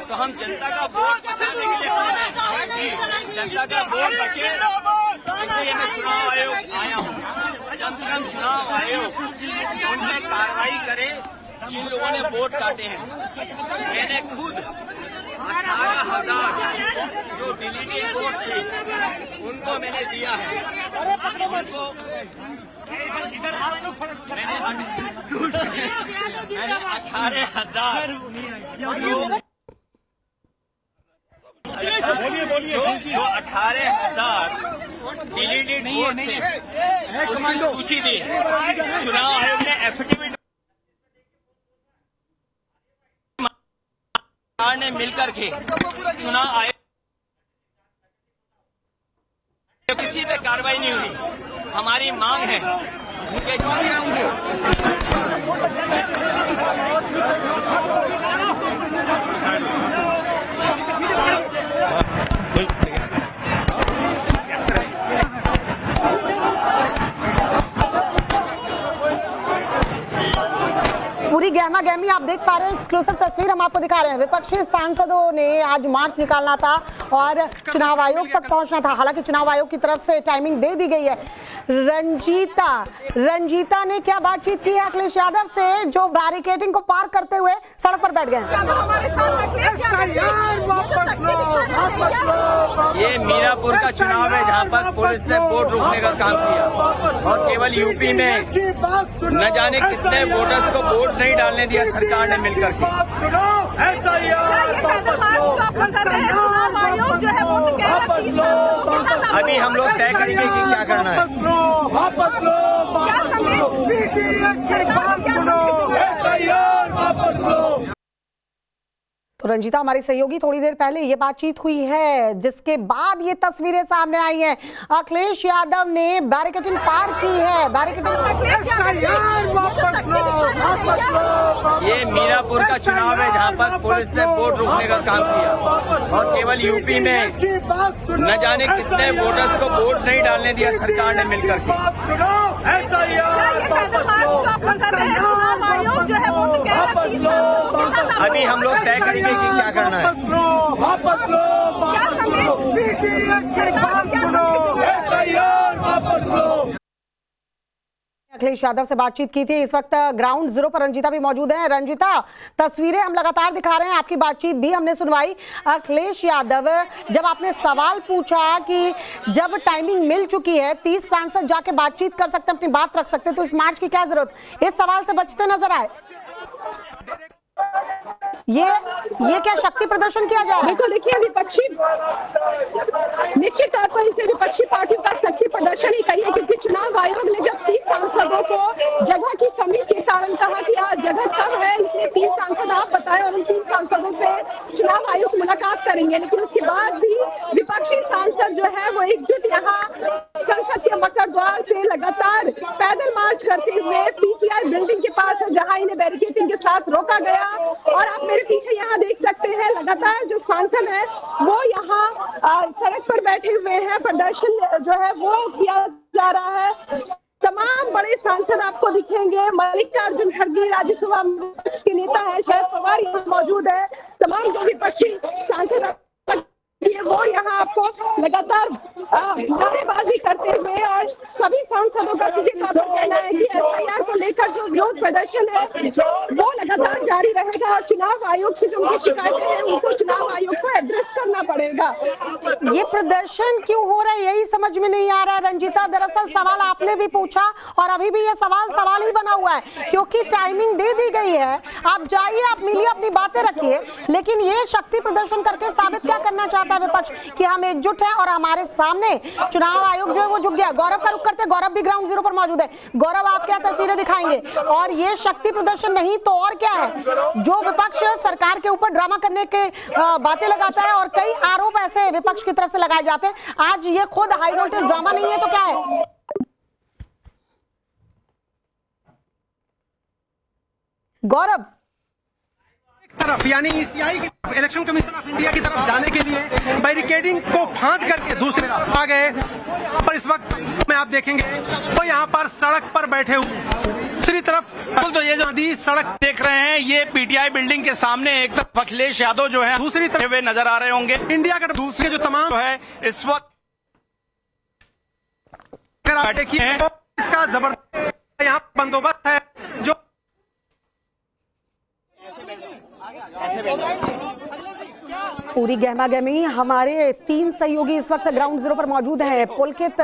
तो हम जनता का वोट बचाने के लिए जनता का वोट बचे, इसलिए मैं चुनाव आयोग आया हूँ। जब तक चुनाव आयोग उन पर कार्रवाई करे जिन लोगों ने वोट काटे हैं। मैंने खुद 18,000 जो डिलीटेड वोट थे उनको मैंने दिया है। उनको मैंने 18,000 जो 18,000 डिलीटेड वोट थे उसकी सूची दी। चुनाव आयोग ने एफिडेविट ने मिलकर के चुनाव आयोग किसी पे कार्रवाई नहीं हुई। हमारी मांग है कि पूरी गहमा गहमी आप देख पा रहे हैं। एक्सक्लूसिव तस्वीर हम आपको दिखा रहे हैं। विपक्षी सांसदों ने आज मार्च निकालना था और चुनाव आयोग तक पहुंचना था। हालांकि चुनाव आयोग की तरफ से टाइमिंग दे दी गई है। रंजीता ने क्या बातचीत की है अखिलेश यादव से, जो बैरिकेडिंग को पार करते हुए सड़क पर बैठ गए हैं। ये मीरापुर का चुनाव है जहां पर पुलिस ने वोट रोकने का काम किया और केवल यूपी में न जाने कितने वोटर्स को वोट नहीं डालने दिया सरकार ने मिलकर के। अभी हम लोग तय करेंगे कि क्या करना है। तो रंजीता हमारी सहयोगी, थोड़ी देर पहले ये बातचीत हुई है जिसके बाद ये तस्वीरें सामने आई हैं। अखिलेश यादव ने बैरिकेडिंग पार की है। ये मीरापुर का चुनाव है जहां पर पुलिस ने वोट रोकने का काम किया और केवल यूपी में न जाने कितने वोटर्स को वोट नहीं डालने दिया सरकार ने मिलकर के। अभी हम लोग तय करेंगे कि क्या करना है। अखिलेश यादव से बातचीत की थी। इस वक्त ग्राउंड जीरो पर रंजीता भी मौजूद हैं। रंजीता, तस्वीरें हम लगातार दिखा रहे हैं, आपकी बातचीत भी हमने सुनवाई। अखिलेश यादव, जब आपने सवाल पूछा कि जब टाइमिंग मिल चुकी है 30 सांसद जाके बातचीत कर सकते हैं, अपनी बात रख सकते हैं, तो इस मार्च की क्या जरूरत, इस सवाल से बचते नजर आए। ये क्या शक्ति प्रदर्शन किया जा रहा है? बिल्कुल, देखिए विपक्षी निश्चित तौर पर इसे विपक्षी पार्टियों का शक्ति प्रदर्शन ही कहिए, क्योंकि चुनाव आयोग ने जब 30 सांसदों को जगह की कमी के कारण कहा कि आज जगह कम है, इसलिए 30 सांसद आप बताएं और उन 30 सांसदों से चुनाव आयोग मुलाकात करेंगे। लेकिन उसके बाद भी विपक्षी सांसद जो है वो एकजुट यहाँ संसद के मकर द्वार से लगातार पैदल मार्च करते हुए पीटीआई बिल्डिंग के पास है, जहाँ इन्हें बैरिकेडिंग के साथ रोका गया। और आप मेरे पीछे यहाँ देख सकते हैं लगातार जो सांसद है वो यहाँ सड़क पर बैठे हुए हैं। प्रदर्शन जो है वो किया जा रहा है। तमाम बड़े सांसद आपको दिखेंगे। मल्लिकार्जुन खड़गे राज्यसभा के नेता है, शरद पवार यहाँ मौजूद है। तमाम जो विपक्षी सांसद वो यहाँ आपको लगातार नारेबाजी करते हुए, और सभी सांसदों का सीधे तौर पर कहना है कि एफआईआर को लेकर जो विरोध प्रदर्शन है वो लगातार जारी रहेगा और चुनाव आयोग से जो उनकी शिकायतें हैं उनको चुनाव आयोग को एड्रेस करना पड़ेगा। ये प्रदर्शन क्यों हो रहा है यही समझ में नहीं आ रहा है रंजीता। दरअसल सवाल आपने भी पूछा और अभी भी ये सवाल ही बना हुआ है, क्योंकि टाइमिंग दे दी गई है। आप जाइए, आप मिलिए, अपनी बातें रखिए, लेकिन ये शक्ति प्रदर्शन करके साबित क्या करना चाहता है विपक्ष कि हम एकजुट हैं और हमारे सामने चुनाव आयोग जो है वो झुक गया। गौरव का रुख करते, गौरव भी ग्राउंड जीरो पर मौजूद है। गौरव, आप क्या तस्वीरें दिखाएंगे? और ये शक्ति प्रदर्शन नहीं तो और क्या है? जो विपक्ष सरकार के ऊपर ड्रामा करने के बातें लगाता है और कई आरोप ऐसे विपक्ष की तरफ से लगाए जाते हैं, आज ये खुद हाई वोल्टेज ड्रामा नहीं है तो क्या है? गौरव, तरफ यानी ईसीआई की तरफ, इलेक्शन कमीशन ऑफ इंडिया की तरफ जाने के लिए बैरिकेडिंग को फांद करके दूसरे आ गए। पर इस वक्त मैं आप देखेंगे तो यहाँ पर सड़क पर बैठे हुए, दूसरी तरफ तो ये जो नदी सड़क देख रहे हैं, ये पीटीआई बिल्डिंग के सामने एक तरफ अखिलेश यादव जो है दूसरी तरफ वे नजर आ रहे होंगे। इंडिया के दूसरे जो तमाम जो है इस वक्त अगर आप देखिए तो इसका जबरदस्त यहाँ बंदोबस्त है जो पूरी गहमा गहमी। हमारे 3 सहयोगी इस वक्त ग्राउंड जीरो पर मौजूद हैं। पुलकित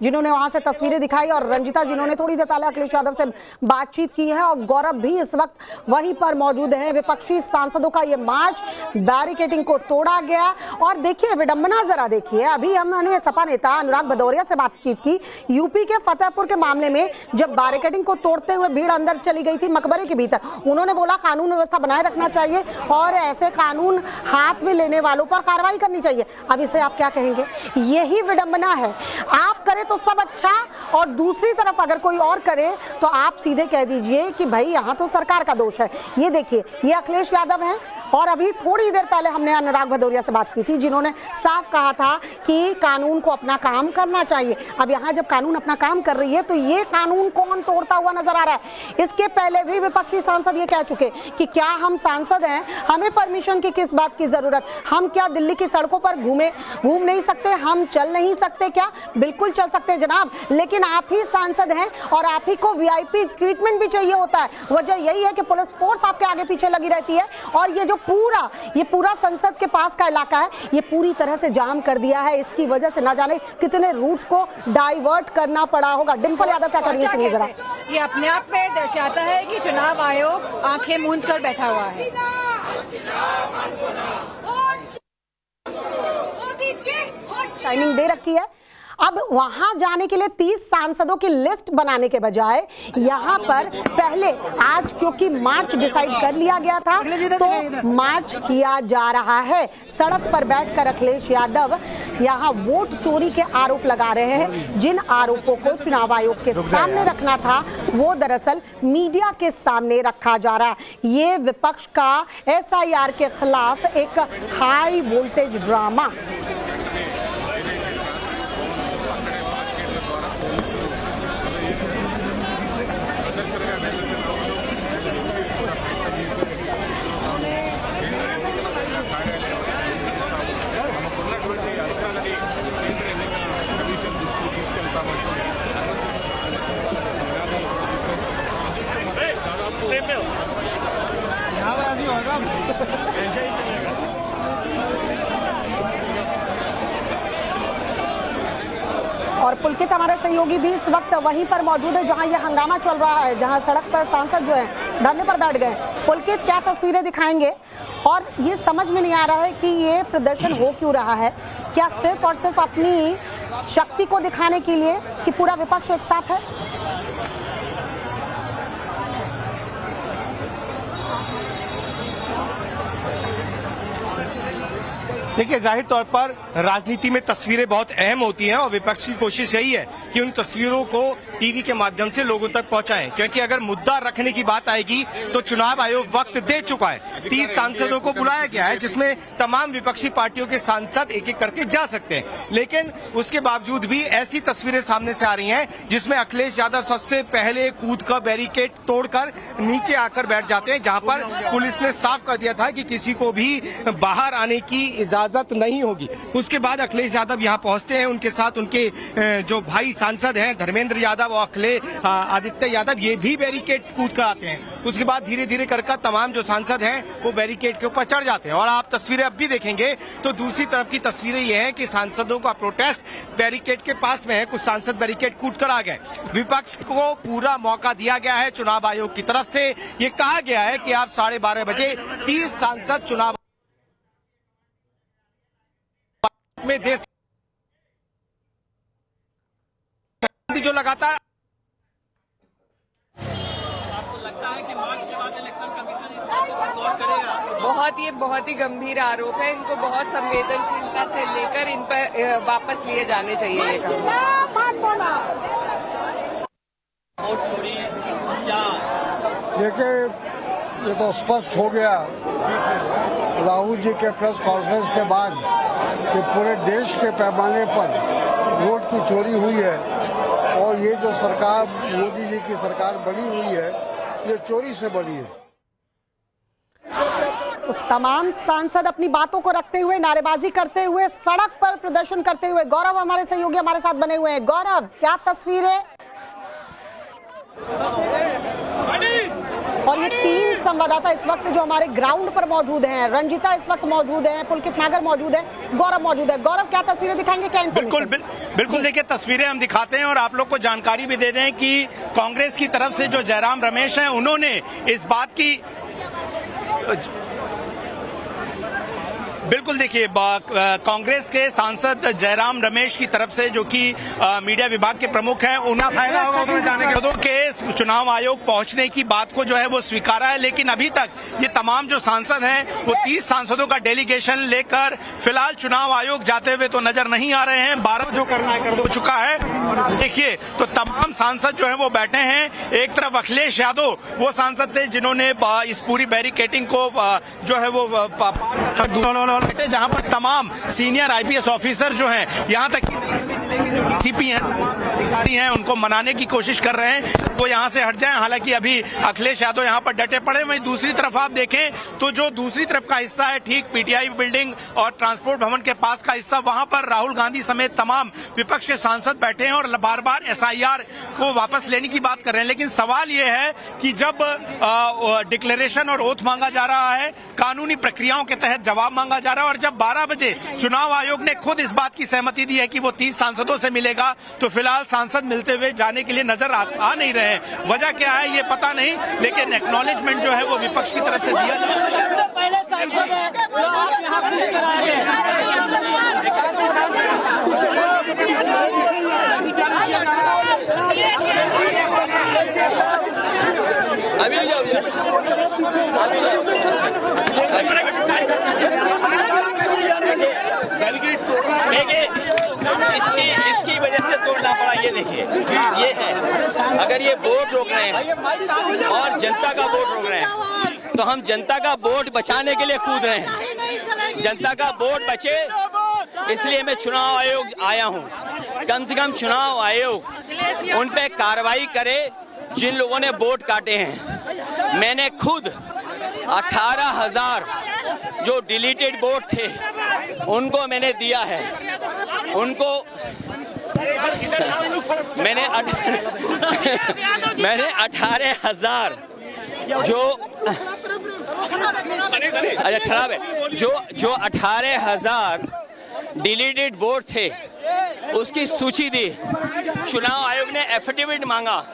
जिन्होंने वहां से तस्वीरें दिखाई और रंजिता जिन्होंने थोड़ी देर पहले अखिलेश यादव से बातचीत की है, और गौरव भी इस वक्त वहीं पर मौजूद हैं। विपक्षी सांसदों का ये मार्च, बैरिकेडिंग को तोड़ा गया। और देखिए विडंबना जरा देखिए, अभी हमने सपा नेता अनुराग भदौरिया से बातचीत की यूपी के फतेहपुर के मामले में, जब बैरिकेडिंग को तोड़ते हुए भीड़ अंदर चली गई थी मकबरे के भीतर। उन्होंने बोला कानून व्यवस्था बनाए रखना चाहिए और ऐसे कानून हाथ में लेने वालों पर कार्रवाई करनी चाहिए। अब इसे आप क्या कहेंगे? यही विडंबना है। आप करें तो सब अच्छा, और दूसरी तरफ अगर कोई और करे तो आप सीधे कह दीजिए कि भाई यहाँ तो सरकार का दोष है। ये देखिए, ये अखिलेश यादव हैं, और अभी थोड़ी देर पहले हमने अनुराग भदौरिया से बात की थी जिन्होंने साफ कहा था कि कानून को अपना काम करना चाहिए। अब यहाँ जब कानून अपना काम कर रही है तो ये कानून कौन तोड़ता हुआ नजर आ रहा है? इसके पहले भी विपक्षी सांसद ये कह चुके कि क्या हम सांसद हैं, हमें परमिशन की किस बात की जरूरत? हम क्या दिल्ली की सड़कों पर घूम नहीं सकते? हम चल नहीं सकते क्या? बिल्कुल चल सकते हैं जनाब, लेकिन आप ही सांसद हैं और आप ही को वीआईपी ट्रीटमेंट भी चाहिए होता है। वजह यही है कि पुलिस फोर्स आपके आगे पीछे लगी रहती है, और ये जो पूरा संसद के पास का इलाका है ये पूरी तरह से जाम कर दिया है। इसकी वजह से ना जाने कितने रूट्स को डाइवर्ट करना पड़ा होगा। डिंपल यादव क्या करिए सुनिए जरा। ये अपने आप में दर्शाता है कि चुनाव आयोग आंखें मूंद कर बैठा हुआ है। टाइमिंग दे रखी है। अब वहां जाने के लिए 30 सांसदों की लिस्ट बनाने के बजाय यहां पर पहले आज क्योंकि मार्च डिसाइड कर लिया गया था तो मार्च किया जा रहा है। सड़क पर बैठकर अखिलेश यादव यहां वोट चोरी के आरोप लगा रहे हैं। जिन आरोपों को चुनाव आयोग के सामने रखना था वो दरअसल मीडिया के सामने रखा जा रहा है। ये विपक्ष का एसआईआर के खिलाफ एक हाई वोल्टेज ड्रामा। और पुलकित हमारे सहयोगी भी इस वक्त वहीं पर मौजूद है जहां यह हंगामा चल रहा है, जहां सड़क पर सांसद जो है धरने पर बैठ गए। पुलकित क्या तस्वीरें दिखाएंगे? और ये समझ में नहीं आ रहा है कि ये प्रदर्शन हो क्यों रहा है? क्या सिर्फ और सिर्फ अपनी शक्ति को दिखाने के लिए कि पूरा विपक्ष एक साथ है? देखिए, जाहिर तौर पर राजनीति में तस्वीरें बहुत अहम होती हैं और विपक्ष की कोशिश यही है कि उन तस्वीरों को टीवी के माध्यम से लोगों तक पहुंचाएं, क्योंकि अगर मुद्दा रखने की बात आएगी तो चुनाव आयोग वक्त दे चुका है। 30 सांसदों को बुलाया गया है जिसमें तमाम विपक्षी पार्टियों के सांसद एक एक करके जा सकते हैं, लेकिन उसके बावजूद भी ऐसी तस्वीरें सामने से आ रही हैं जिसमें अखिलेश यादव सबसे पहले कूद कर बैरिकेड तोड़कर नीचे आकर बैठ जाते हैं, जहां पर पुलिस ने साफ कर दिया था कि किसी को भी बाहर आने की इजाजत नहीं होगी। उसके बाद अखिलेश यादव यहां पहुंचते हैं, उनके साथ उनके जो भाई सांसद हैं धर्मेंद्र यादव और आदित्य यादव, ये भी बैरिकेड कूद कर आते हैं। उसके बाद धीरे धीरे कर तमाम जो सांसद हैं वो बैरिकेड के ऊपर चढ़ जाते हैं। और आप तस्वीरें अब भी देखेंगे तो दूसरी तरफ की तस्वीरें ये हैं कि सांसदों का प्रोटेस्ट बैरिकेड के पास में है। कुछ सांसद बैरिकेड कूद कर आ गए। विपक्ष को पूरा मौका दिया गया है चुनाव आयोग की तरफ से। ये कहा गया है कि आप 12:30 बजे 30 सांसद चुनाव में दे जो लगातार। आपको लगता है कि मार्च के बाद इलेक्शन कमीशन इस बात पर गौर करेगा? बहुत ही गंभीर आरोप है। इनको बहुत संवेदनशीलता से लेकर इन पर वापस लिए जाने चाहिए। ये वोट चोरी या देखिए, ये तो स्पष्ट हो गया राहुल जी के प्रेस कॉन्फ्रेंस के बाद कि पूरे देश के पैमाने पर वोट की चोरी हुई है। और ये जो सरकार मोदी जी की सरकार बनी हुई है ये चोरी से बनी है। तो तमाम सांसद अपनी बातों को रखते हुए, नारेबाजी करते हुए, सड़क पर प्रदर्शन करते हुए। गौरव हमारे सहयोगी हमारे साथ बने हुए हैं। गौरव, क्या तस्वीर है? और ये 3 संवाददाता इस वक्त जो हमारे ग्राउंड पर मौजूद हैं, रंजीता इस वक्त मौजूद है, पुलकित नागर मौजूद है, गौरव मौजूद है। गौरव, क्या तस्वीरें दिखाएंगे, क्या बिल्कुल देखिए, तस्वीरें हम दिखाते हैं और आप लोग को जानकारी भी दे दें कि कांग्रेस की तरफ से जो जयराम रमेश हैं, उन्होंने इस बात की बिल्कुल देखिए, कांग्रेस के सांसद जयराम रमेश की तरफ से, जो कि मीडिया विभाग के प्रमुख हैं, उन्हें फायदा होगा उसमें जाने के चुनाव आयोग पहुंचने की बात को जो है वो स्वीकारा है। लेकिन अभी तक ये तमाम जो सांसद हैं वो 30 सांसदों का डेलीगेशन लेकर फिलहाल चुनाव आयोग जाते हुए तो नजर नहीं आ रहे हैं। 12 जो करना है कर चुका है। देखिए, तो तमाम सांसद जो है वो बैठे हैं। एक तरफ अखिलेश यादव वो सांसद थे जिन्होंने इस पूरी बैरिकेटिंग को जो है वो जहां पर तमाम सीनियर आईपीएस ऑफिसर जो हैं, यहां तक सीपी हैं, अधिकारी हैं, उनको मनाने की कोशिश कर रहे हैं वो यहां से हट जाएं। हालांकि अभी अखिलेश यादव यहां पर डटे पड़े। वहीं दूसरी तरफ आप देखें तो जो दूसरी तरफ का हिस्सा है, ठीक पीटीआई बिल्डिंग और ट्रांसपोर्ट भवन के पास का हिस्सा, वहां पर राहुल गांधी समेत तमाम विपक्ष के सांसद बैठे हैं और बार बार एसआईआर को वापस लेने की बात कर रहे हैं। लेकिन सवाल ये है कि जब डिक्लेरेशन और ओथ मांगा जा रहा है, कानूनी प्रक्रियाओं के तहत जवाब मांगा जा रहा है, और जब 12 बजे चुनाव आयोग ने खुद इस बात की सहमति दी है कि वो 30 सांसदों से मिलेगा, तो फिलहाल सांसद मिलते हुए जाने के लिए नजर आ नहीं रहे हैं। वजह क्या है ये पता नहीं, लेकिन एक्नॉलेजमेंट जो है वो विपक्ष की तरफ से दिया जा इसकी वजह से तोड़ना पड़ा। ये देखिए, ये है, अगर ये वोट रोक रहे हैं और जनता का वोट रोक रहे हैं, तो हम जनता का वोट बचाने के लिए कूद रहे हैं। जनता का वोट बचे, इसलिए मैं चुनाव आयोग आया हूँ। कम से कम चुनाव आयोग उन पे कार्रवाई करे जिन लोगों ने वोट काटे हैं। मैंने खुद 18,000 जो डिलीटेड वोट थे उनको मैंने दिया है। उनको मैंने 18,000 जो अच्छा खराब है, जो 18,000 डिलीटेड वोट थे उसकी सूची दी। चुनाव आयोग ने एफिडेविट मांगा,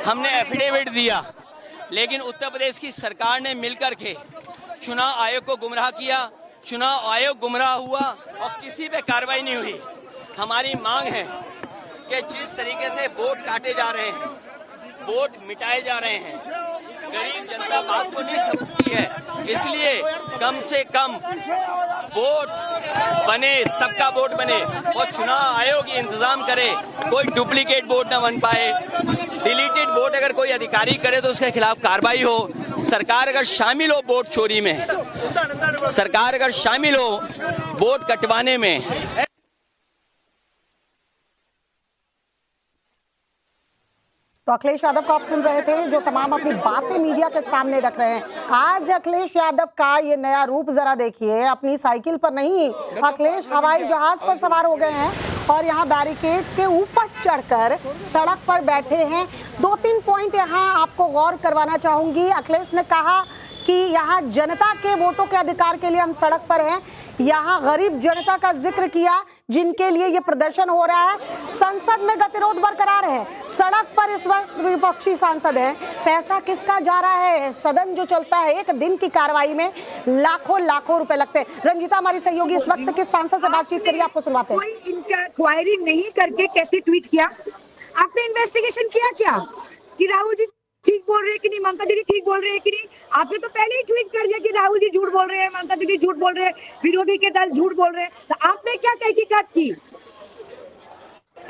हमने एफिडेविट दिया, लेकिन उत्तर प्रदेश की सरकार ने मिलकर के चुनाव आयोग को गुमराह किया। चुनाव आयोग गुमराह हुआ और किसी पे कार्रवाई नहीं हुई। हमारी मांग है कि जिस तरीके से वोट काटे जा रहे हैं, वोट मिटाए जा रहे हैं, गरीब जनता बात को नहीं समझती है। इसलिए कम से कम वोट बने, सबका वोट बने और चुनाव आयोग ये इंतजाम करे कोई डुप्लीकेट वोट न बन पाए। डिलीटेड वोट अगर कोई अधिकारी करे तो उसके खिलाफ कार्रवाई हो। सरकार अगर शामिल हो वोट चोरी में, सरकार अगर शामिल हो वोट कटवाने में। तो अखिलेश यादव को आप सुन रहे थे, जो तमाम अपनी बातें मीडिया के सामने रख रहे हैं। आज अखिलेश यादव का ये नया रूप जरा देखिए। अपनी साइकिल पर नहीं, अखिलेश हवाई जहाज पर सवार हो गए हैं और यहाँ बैरिकेड के ऊपर चढ़कर सड़क पर बैठे हैं। 2-3 पॉइंट यहाँ आपको गौर करवाना चाहूंगी। अखिलेश ने कहा कि यहाँ जनता के वोटों के अधिकार के लिए हम सड़क पर हैं। यहाँ गरीब जनता का जिक्र किया जिनके लिए ये प्रदर्शन हो रहा है। संसद में गतिरोध बरकरार है, सड़क पर इस वक्त विपक्षी सांसद हैं। पैसा किसका जा रहा है? सदन जो चलता है, एक दिन की कार्रवाई में लाखों रुपए लगते हैं। रंजीता हमारी सहयोगी इस वक्त किस सांसद से बातचीत करिए, आपको सुनवाते हैं। कोई इंक्वायरी नहीं करके कैसे ट्वीट किया? आपने इन्वेस्टिगेशन किया क्या कि राहुल जी ठीक बोल रहे हैं कि नहीं, ममता दीदी ठीक बोल रहे हैं कि नहीं? आपने तो पहले ही ट्वीट कर दिया कि राहुल जी झूठ बोल रहे हैं, ममता दीदी झूठ बोल रहे हैं, विरोधी के दल झूठ बोल रहे हैं। तो आपने क्या तहकीकात की?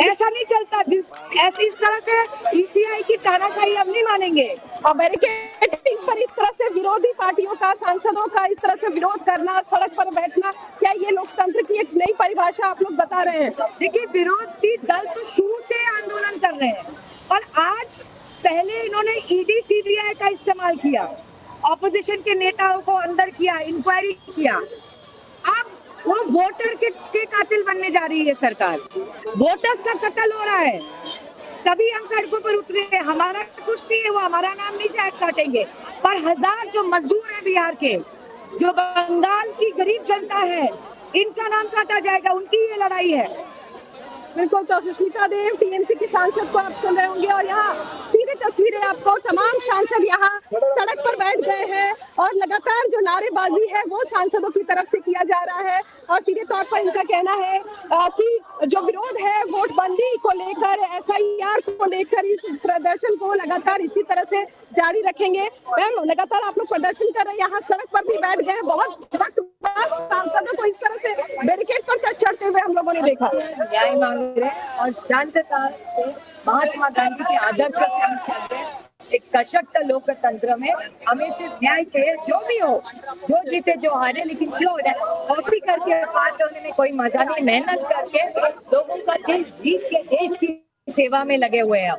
ऐसा नहीं चलता। इस तरह से ईसीआई की तानाशाही हम नहीं मानेंगे। और बैरिकेडिंग पर इस तरह से विरोधी पार्टियों का, सांसदों का इस तरह से विरोध करना, सड़क पर बैठना, क्या ये लोकतंत्र की की एक नई परिभाषा आप लोग बता रहे हैं। देखिए, विरोधी दल तो शुरू से आंदोलन कर रहे हैं और आज पहले इन्होंने ईडी सीबीआई का इस्तेमाल किया, ऑपोजिशन के नेताओं को अंदर किया, इंक्वायरी किया। अब वो वोटर के कातिल बनने जा रही है सरकार। वोटर्स का कत्ल हो रहा है, तभी हम सड़कों पर उतरे हैं। हमारा कुछ नहीं है, वो हमारा नाम नहीं शायद काटेंगे, पर हजार जो मजदूर हैं बिहार के, जो बंगाल की गरीब जनता है, इनका नाम काटा जाएगा। उनकी ये लड़ाई है। बिल्कुल, तो सुष्मिता देव टीएमसी की सांसद को आप सुन रहे होंगे और यहाँ सीधे तस्वीरें आपको, तमाम सांसद यहाँ सड़क पर बैठ गए हैं और लगातार जो नारेबाजी है वो सांसदों की तरफ से किया जा रहा है और सीधे तौर पर इनका कहना है कि जो विरोध है वोटबंदी को लेकर, एसआईआर को लेकर, इस प्रदर्शन को लगातार इसी तरह से जारी रखेंगे। मैम, लगातार आप लोग प्रदर्शन कर रहे हैं, यहाँ सड़क पर भी बैठ गए, बहुत वक्त बाद सांसदों को इस तरह से बैरिकेड पर चढ़ते हुए हम लोगों ने देखा। न्याय मांग रहे हैं और शांतता से महात्मा गांधी के आदर्श से हम चलते हैं। एक सशक्त लोकतंत्र में हमें सिर्फ न्याय चाहिए, जो भी हो, जो जीते जो हारे, लेकिन जो हो जाए कॉपी करके पास होने में कोई मजा नहीं। मेहनत करके लोगों का दिल जीत के देश की सेवा में लगे हुए हैं।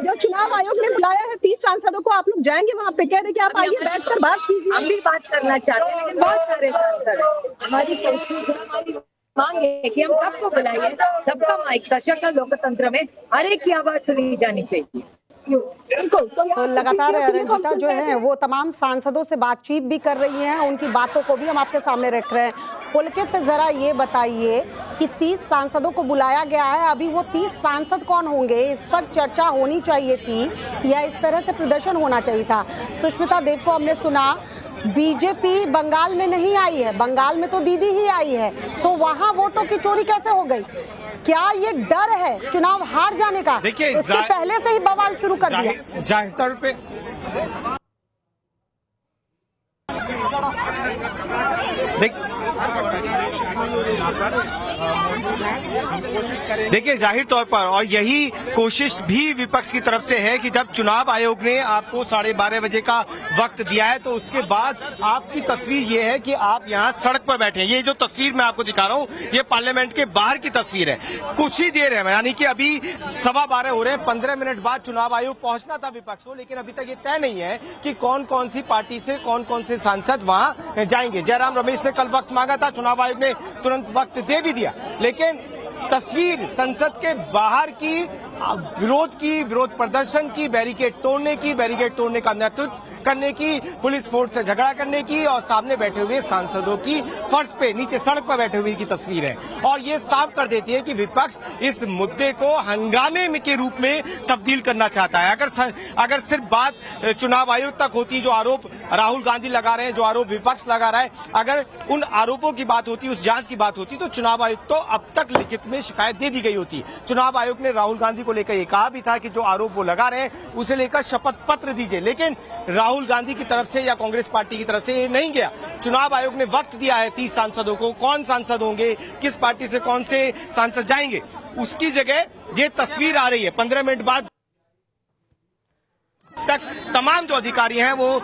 जो चुनाव आयोग ने बुलाया है 30 सांसदों को, आप लोग जाएंगे वहाँ पे? कह रहे कि आप आइए बैठकर बात कीजिए। हम भी बात करना चाहते हैं, लेकिन बहुत सारे सांसद हैं। हमारी कोशिश है, हमारी मांग है कि हम सबको बुलाइए, सबका एक सशक्त लोकतंत्र में हर एक की आवाज सुनी जानी चाहिए। तो लगातार रंजीता जो है वो तमाम सांसदों से बातचीत भी कर रही हैं, उनकी बातों को भी हम आपके सामने रख रहे हैं। पुलकित, जरा ये बताइए कि 30 सांसदों को बुलाया गया है, अभी वो 30 सांसद कौन होंगे, इस पर चर्चा होनी चाहिए थी या इस तरह से प्रदर्शन होना चाहिए था? सुष्मिता देव को हमने सुना, बीजेपी बंगाल में नहीं आई है, बंगाल में तो दीदी ही आई है, तो वहां वोटों की चोरी कैसे हो गई? क्या ये डर है चुनाव हार जाने का? देखिए, उसके पहले से ही बवाल शुरू कर दिया। जाहिर तौर पे देखिए, जाहिर तौर पर, और यही कोशिश भी विपक्ष की तरफ से है कि जब चुनाव आयोग ने आपको 12:30 बजे का वक्त दिया है, तो उसके बाद आपकी तस्वीर ये है कि आप यहाँ सड़क पर बैठे हैं। ये जो तस्वीर मैं आपको दिखा रहा हूँ, ये पार्लियामेंट के बाहर की तस्वीर है। कुछ ही देर है, यानी कि अभी 12:15 हो रहे हैं, 15 मिनट बाद चुनाव आयोग पहुंचना था विपक्ष को, लेकिन अभी तक ये तय नहीं है कि कौन कौन सी पार्टी से कौन कौन से सांसद वहां जाएंगे। जयराम रमेश ने कल वक्त मांगा था, चुनाव आयोग ने तुरंत वक्त दे भी दिया, लेकिन तस्वीर संसद के बाहर की विरोध प्रदर्शन की, बैरिकेड तोड़ने का नेतृत्व करने की, पुलिस फोर्स से झगड़ा करने की और सामने बैठे हुए सांसदों की फर्श पे नीचे सड़क पर बैठे हुए की तस्वीर है। और ये साफ कर देती है कि विपक्ष इस मुद्दे को हंगामे के रूप में तब्दील करना चाहता है। अगर सिर्फ बात चुनाव आयोग तक होती, जो आरोप राहुल गांधी लगा रहे हैं, जो आरोप विपक्ष लगा रहा है, अगर उन आरोपों की बात होती, उस जांच की बात होती, तो चुनाव आयोग तो अब तक लिखित में शिकायत दे दी गई होती। चुनाव आयोग ने राहुल गांधी को लेकर ये कहा भी था कि जो आरोप वो लगा रहे हैं उसे लेकर शपथ पत्र दीजिए, लेकिन राहुल गांधी की तरफ से या कांग्रेस पार्टी की तरफ से ये नहीं गया। चुनाव आयोग ने वक्त दिया है 30 सांसदों को, कौन सांसद होंगे, किस पार्टी से कौन से सांसद जाएंगे, उसकी जगह ये तस्वीर आ रही है। 15 मिनट बाद तक तमाम जो अधिकारी हैं वो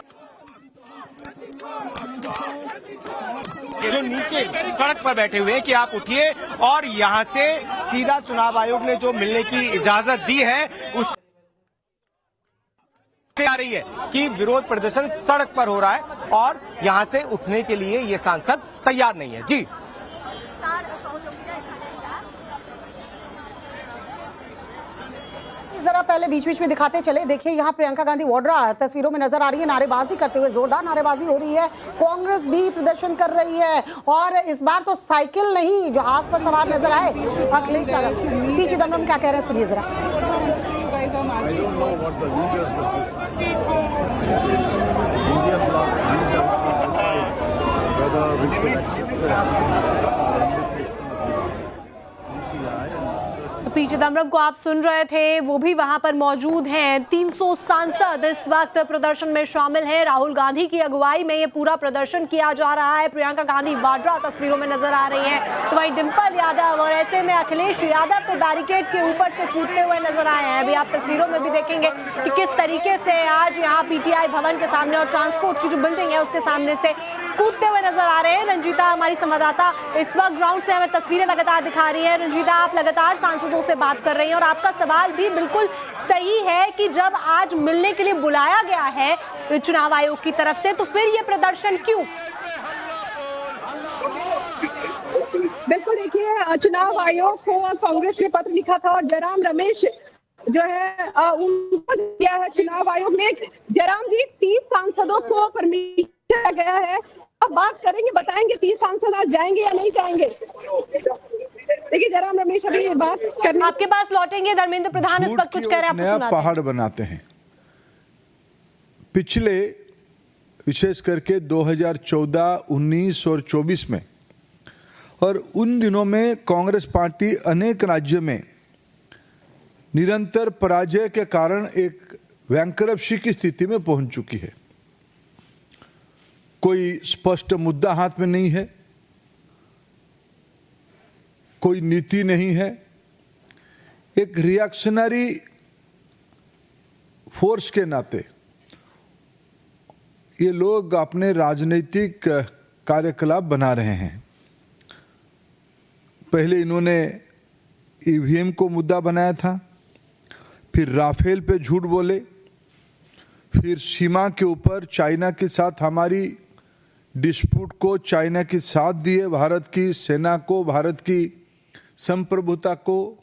जो नीचे सड़क पर बैठे हुए हैं कि आप उठिए, और यहां से सीधा चुनाव आयोग ने जो मिलने की इजाजत दी है उस आ रही है कि विरोध प्रदर्शन सड़क पर हो रहा है और यहां से उठने के लिए ये सांसद तैयार नहीं है। जी, जरा पहले बीच बीच में दिखाते चले। देखिए, यहाँ प्रियंका गांधी वाड्रा तस्वीरों में नजर आ रही है, नारेबाजी करते हुए, जोरदार नारेबाजी हो रही है। कांग्रेस भी प्रदर्शन कर रही है और इस बार तो साइकिल नहीं, जहाज पर सवार नजर आए अखिलेश यादव। पी चिदम्बरम क्या कह रहे हैं, सुनिए जरा। पी चिदम्बरम को आप सुन रहे थे, वो भी वहां पर मौजूद हैं। 300 सांसद इस वक्त प्रदर्शन में शामिल हैं। राहुल गांधी की अगुवाई में ये पूरा प्रदर्शन किया जा रहा है। प्रियंका गांधी वाड्रा तस्वीरों में नजर आ रही हैं, तो वहीं डिंपल यादव और ऐसे में अखिलेश यादव तो बैरिकेड के ऊपर से कूदते हुए नजर आए हैं। अभी आप तस्वीरों में भी देखेंगे कि किस तरीके से आज यहाँ पीटीआई भवन के सामने और ट्रांसपोर्ट की जो बिल्डिंग है उसके सामने से कूदते हुए नजर आ रहे हैं। रंजीता हमारी संवाददाता इस वक्त ग्राउंड से हमें तस्वीरें लगातार दिखा रही है। रंजीता, आप लगातार सांसदों से बात कर रही हैं और आपका सवाल भी बिल्कुल सही है कि जब आज मिलने के लिए बुलाया गया है चुनाव आयोग की तरफ से, तो फिर ये प्रदर्शन क्यों? बिल्कुल, देखिए, चुनाव आयोग को कांग्रेस ने पत्र लिखा था और जयराम रमेश जो है उनको दिया है चुनाव आयोग ने। जयराम जी, 30 सांसदों को परमिशन दिया गया है। अब बात करेंगे, बताएंगे 30 सांसद आज जाएंगे या नहीं जाएंगे। देखिए, जयराम रमेश अभी बात करने आपके पास लौटेंगे। धर्मेंद्र प्रधान इस वक्त कुछ कह रहे हैं, आपको सुनाते हैं। पहाड़ बनाते हैं। पिछले विशेष करके 2014, 19 और 24 में और उन दिनों में कांग्रेस पार्टी अनेक राज्यों में निरंतर पराजय के कारण एक बैंकरप्सी की स्थिति में पहुंच चुकी है। कोई स्पष्ट मुद्दा हाथ में नहीं है, कोई नीति नहीं है। एक रिएक्शनरी फोर्स के नाते ये लोग अपने राजनीतिक कार्यकलाप बना रहे हैं। पहले इन्होंने ईवीएम को मुद्दा बनाया था, फिर राफेल पे झूठ बोले, फिर सीमा के ऊपर चाइना के साथ हमारी डिस्प्यूट को चाइना के साथ दिए, भारत की सेना को, भारत की संप्रभुता को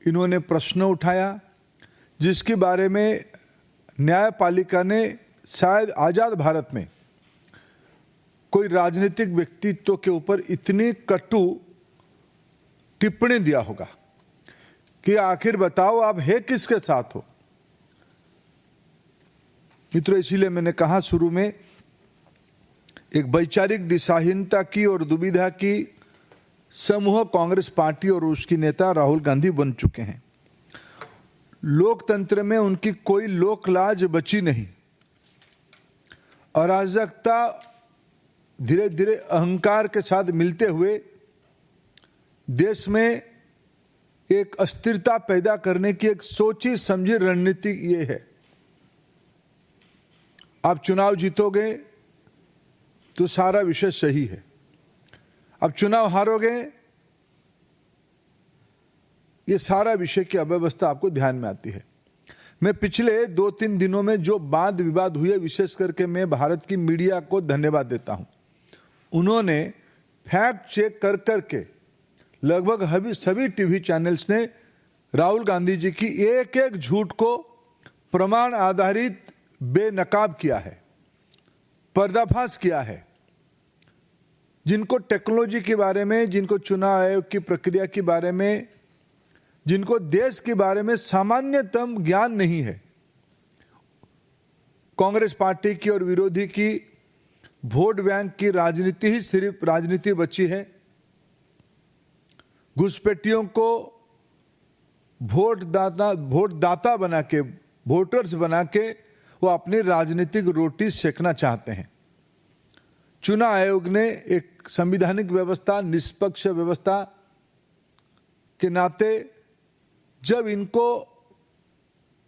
इन्होंने प्रश्न उठाया, जिसके बारे में न्यायपालिका ने शायद आजाद भारत में कोई राजनीतिक व्यक्तित्व के ऊपर इतनी कटु टिप्पणी दिया होगा कि आखिर बताओ आप है किसके साथ हो। मित्रों, इसीलिए मैंने कहा शुरू में, एक वैचारिक दिशाहीनता की और दुविधा की समूह कांग्रेस पार्टी और उसकी नेता राहुल गांधी बन चुके हैं। लोकतंत्र में उनकी कोई लोकलाज बची नहीं। अराजकता धीरे धीरे अहंकार के साथ मिलते हुए देश में एक अस्थिरता पैदा करने की एक सोची समझी रणनीति ये है। आप चुनाव जीतोगे तो सारा विषय सही है, अब चुनाव हारोगे ये सारा विषय की अव्यवस्था आपको ध्यान में आती है। मैं पिछले 2-3 दिनों में जो वाद विवाद हुए, विशेष करके मैं भारत की मीडिया को धन्यवाद देता हूं। उन्होंने फैक्ट चेक कर करके लगभग सभी टीवी चैनल्स ने राहुल गांधी जी की एक एक झूठ को प्रमाण आधारित बेनकाब किया है, पर्दाफाश किया है। जिनको टेक्नोलॉजी के बारे में, जिनको चुनाव आयोग की प्रक्रिया के बारे में, जिनको देश के बारे में सामान्यतम ज्ञान नहीं है, कांग्रेस पार्टी की और विरोधी की वोट बैंक की राजनीति ही सिर्फ राजनीति बची है। घुसपैठियों को वोट दाता बना के, वोटर्स बना के वो अपनी राजनीतिक रोटी सेकना चाहते हैं। चुनाव आयोग ने एक संवैधानिक व्यवस्था, निष्पक्ष व्यवस्था के नाते जब इनको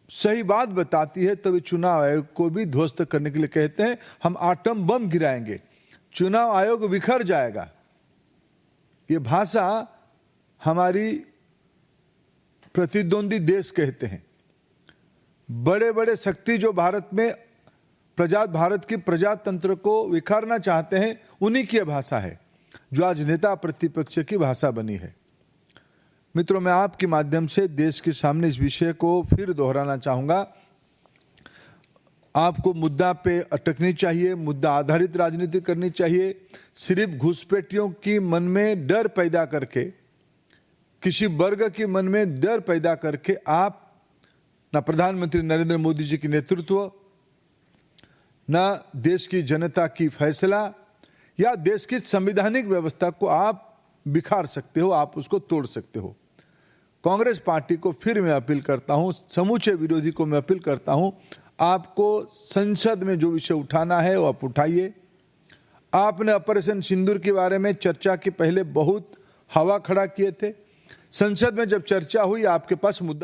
सही बात बताती है तभी चुनाव आयोग को भी ध्वस्त करने के लिए कहते हैं हम आटम बम गिराएंगे, चुनाव आयोग बिखर जाएगा। ये भाषा हमारी प्रतिद्वंदी देश कहते हैं। बड़े बड़े शक्ति जो भारत में भारत की प्रजातंत्र को विखारना चाहते हैं, उन्हीं की भाषा है जो आज नेता प्रतिपक्ष की भाषा बनी है। मित्रों, मैं आपके माध्यम से देश के सामने इस विषय को फिर दोहराना चाहूंगा। आपको मुद्दा पे अटकनी चाहिए, मुद्दा आधारित राजनीति करनी चाहिए। सिर्फ घुसपैठियों की मन में डर पैदा करके, किसी वर्ग के मन में डर पैदा करके आप ना प्रधानमंत्री नरेंद्र मोदी जी की नेतृत्व, ना देश की जनता की फैसला या देश की संवैधानिक व्यवस्था को आप बिखार सकते हो, आप उसको तोड़ सकते हो। कांग्रेस पार्टी को फिर मैं अपील करता हूं, समूचे विरोधी को मैं अपील करता हूं, आपको संसद में जो विषय उठाना है वो आप उठाइए। आपने ऑपरेशन सिंदूर के बारे में चर्चा के पहले बहुत हवा खड़ा किए थे। संसद में जब चर्चा हुई आपके पास मुद्दा